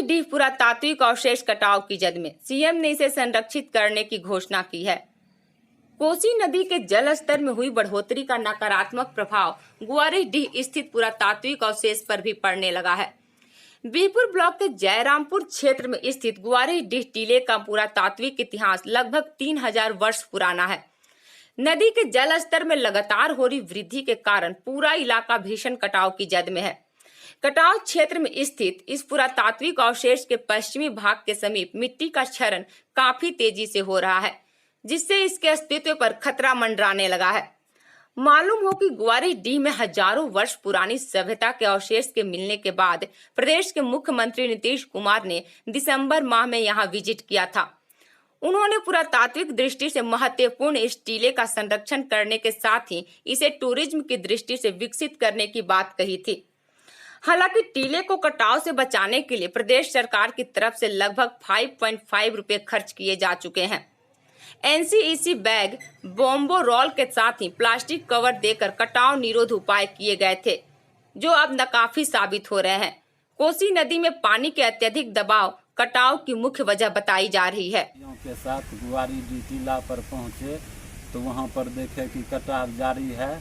गुआरीडीह पुरातात्विक अवशेष कटाव की जद में, सीएम ने इसे संरक्षित करने की घोषणा की है। कोसी नदी के जल स्तर में हुई बढ़ोतरी का नकारात्मक प्रभाव गुआरीडीह स्थित पुरातात्विक अवशेष पर भी पड़ने लगा है। बिहपुर ब्लॉक के जयरामपुर क्षेत्र में स्थित गुआरीडीह टीले का पुरातात्विक इतिहास लगभग 3000 वर्ष पुराना है। नदी के जल स्तर में लगातार हो रही वृद्धि के कारण पूरा इलाका भीषण कटाव की जद में है। कटाव क्षेत्र में स्थित इस पुरातात्विक अवशेष के पश्चिमी भाग के समीप मिट्टी का क्षरण काफी तेजी से हो रहा है, जिससे इसके अस्तित्व पर खतरा मंडराने लगा है। मालूम हो कि गुआरीडीह में हजारों वर्ष पुरानी सभ्यता के अवशेष के मिलने के बाद प्रदेश के मुख्यमंत्री नीतीश कुमार ने दिसंबर माह में यहां विजिट किया था। उन्होंने पुरातात्विक दृष्टि से महत्वपूर्ण इस टीले का संरक्षण करने के साथ ही इसे टूरिज्म की दृष्टि से विकसित करने की बात कही थी। हालांकि टीले को कटाव से बचाने के लिए प्रदेश सरकार की तरफ से लगभग 5.5 रुपए खर्च किए जा चुके हैं। एनसीईसी बैग, बॉम्बो रोल के साथ ही प्लास्टिक कवर देकर कटाव निरोध उपाय किए गए थे, जो अब नाकाफी साबित हो रहे हैं। कोसी नदी में पानी के अत्यधिक दबाव कटाव की मुख्य वजह बताई जा रही है। के साथ गुआरीडीह टीला पर पहुंचे तो वहां पर देखे कि कटाव जारी है।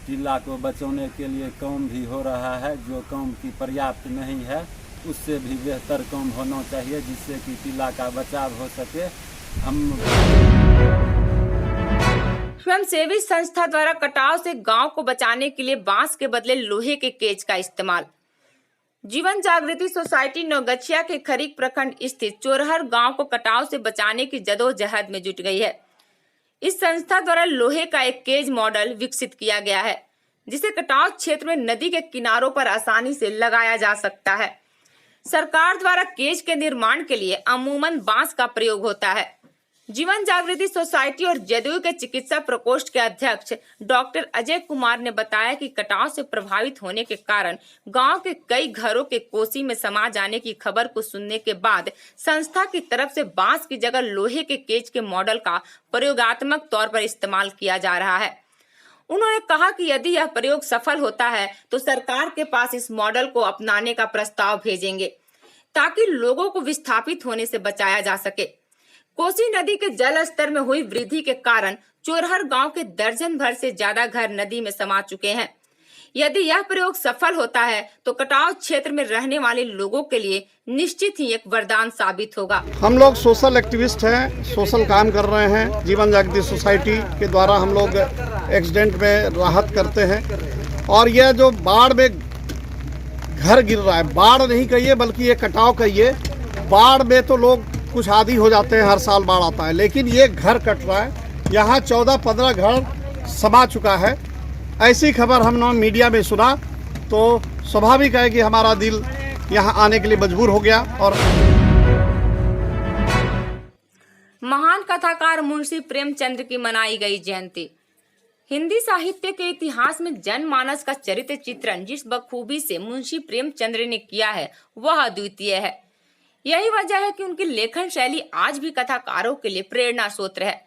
टीला को बचाने के लिए काम भी हो रहा है, जो काम की पर्याप्त नहीं है, उससे भी बेहतर काम होना चाहिए, जिससे कि टीला का बचाव हो सके। हम स्वयंसेवी संस्था द्वारा कटाव से गांव को बचाने के लिए बांस के बदले लोहे के केज का इस्तेमाल। जीवन जागृति सोसाइटी नौगछिया के खरीक प्रखंड स्थित चोरहर गांव को कटाव से बचाने की जदोजहद में जुट गई है। इस संस्था द्वारा लोहे का एक केज मॉडल विकसित किया गया है, जिसे कटाव क्षेत्र में नदी के किनारों पर आसानी से लगाया जा सकता है। सरकार द्वारा केज के निर्माण के लिए अमूमन बांस का प्रयोग होता है। जीवन जागृति सोसाइटी और जदयू के चिकित्सा प्रकोष्ठ के अध्यक्ष डॉक्टर अजय कुमार ने बताया कि कटाव से प्रभावित होने के कारण गांव के कई घरों के कोसी में समा जाने की खबर को सुनने के बाद संस्था की तरफ से बांस की जगह लोहे के केज के मॉडल का प्रयोगात्मक तौर पर इस्तेमाल किया जा रहा है। उन्होंने कहा कि यदि यह प्रयोग सफल होता है तो सरकार के पास इस मॉडल को अपनाने का प्रस्ताव भेजेंगे, ताकि लोगों को विस्थापित होने से बचाया जा सके। कोसी नदी के जल स्तर में हुई वृद्धि के कारण चोरहर गांव के दर्जन भर से ज्यादा घर नदी में समा चुके हैं। यदि यह प्रयोग सफल होता है तो कटाव क्षेत्र में रहने वाले लोगों के लिए निश्चित ही एक वरदान साबित होगा। हम लोग सोशल एक्टिविस्ट हैं, सोशल काम कर रहे हैं। जीवन जागृति सोसाइटी के द्वारा हम लोग एक्सीडेंट में राहत करते हैं। और यह जो बाढ़ में घर गिर रहा है, बाढ़ नहीं कहिए बल्कि ये कटाव कहिए। बाढ़ में तो लोग कुछ आदी हो जाते हैं, हर साल बाढ़ आता है, लेकिन ये घर कट रहा है। यहाँ 14-15 घर समा चुका है। ऐसी खबर हमने मीडिया में सुना तो स्वाभाविक है कि हमारा दिल यहाँ आने के लिए मजबूर हो गया। और महान कथाकार मुंशी प्रेमचंद्र की मनाई गई जयंती। हिंदी साहित्य के इतिहास में जनमानस का चरित्र चित्रण जिस बखूबी से मुंशी प्रेमचंद्र ने किया है वह अद्वितीय है। यही वजह है कि उनकी लेखन शैली आज भी कथाकारों के लिए प्रेरणा स्रोत है।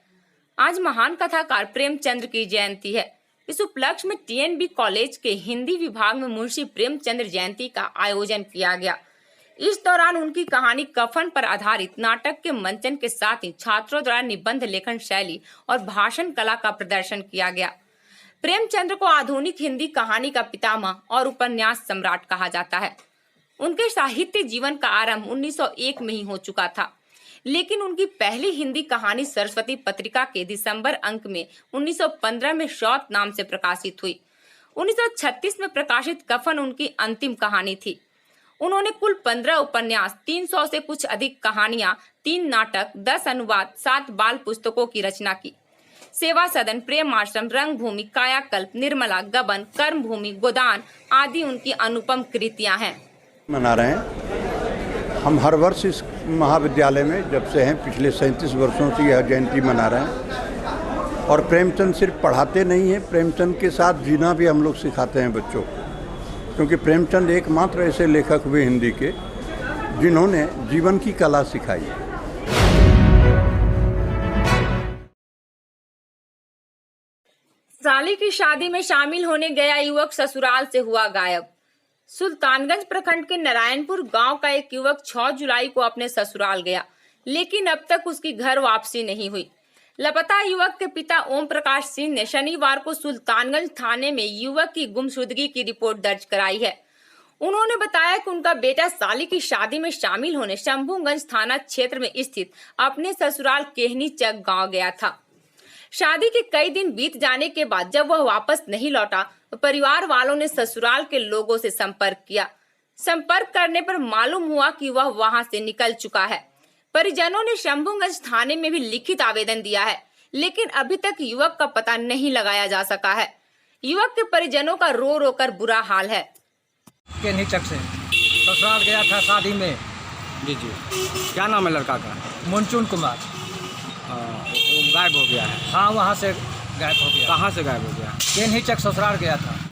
आज महान कथाकार प्रेमचंद्र की जयंती है। इस उपलक्ष्य में टीएनबी कॉलेज के हिंदी विभाग में मुंशी प्रेमचंद्र जयंती का आयोजन किया गया। इस दौरान उनकी कहानी कफन पर आधारित नाटक के मंचन के साथ ही छात्रों द्वारा निबंध लेखन शैली और भाषण कला का प्रदर्शन किया गया। प्रेमचंद्र को आधुनिक हिंदी कहानी का पितामह और उपन्यास सम्राट कहा जाता है। उनके साहित्य जीवन का आरंभ 1901 में ही हो चुका था, लेकिन उनकी पहली हिंदी कहानी सरस्वती पत्रिका के दिसंबर अंक में 1915 में शौत नाम से प्रकाशित हुई। 1936 में प्रकाशित कफन उनकी अंतिम कहानी थी। उन्होंने कुल 15 उपन्यास, 300 से कुछ अधिक कहानियां, 3 नाटक, 10 अनुवाद, 7 बाल पुस्तकों की रचना की। सेवा सदन, प्रेम आश्रम, रंगभूमि, कायाकल्प, निर्मला, गबन, कर्मभूमि, गोदान आदि उनकी अनुपम कृतियां हैं। मना रहे हैं। हम हर वर्ष इस महाविद्यालय में जब से हैं, पिछले 37 वर्षों से यह जयंती मना रहे हैं। और प्रेमचंद सिर्फ पढ़ाते नहीं हैं, प्रेमचंद के साथ जीना भी हम लोग सिखाते हैं बच्चों को, क्योंकि प्रेमचंद एकमात्र ऐसे लेखक हुए हिंदी के जिन्होंने जीवन की कला सिखाई। साली की शादी में शामिल होने गया युवक ससुराल से हुआ गायब। सुल्तानगंज प्रखंड के नारायणपुर गांव का एक युवक 6 जुलाई को अपने ससुराल गया, लेकिन अब तक उसकी घर वापसी नहीं हुई। लापता युवक के पिता ओम प्रकाश सिंह ने शनिवार को सुल्तानगंज थाने में युवक की गुमशुदगी की रिपोर्ट दर्ज कराई है। उन्होंने बताया कि उनका बेटा साली की शादी में शामिल होने शंभूगंज थाना क्षेत्र में स्थित अपने ससुराल केहनी चक गांव गया था। शादी के कई दिन बीत जाने के बाद जब वह वापस नहीं लौटा तो परिवार वालों ने ससुराल के लोगों से संपर्क किया। संपर्क करने पर मालूम हुआ कि वह वहां से निकल चुका है। परिजनों ने शंभूगंज थाने में भी लिखित आवेदन दिया है, लेकिन अभी तक युवक का पता नहीं लगाया जा सका है। युवक के परिजनों का रो रो कर बुरा हाल है। केहनी चक से ससुराल गया था शादी में। जी जी, क्या नाम है लड़का का? मुनचुन कुमार। वो गायब हो गया है। हाँ, वहाँ से गायब हो गया। कहाँ से गायब हो गया? केहनी चक ससुराल गया था।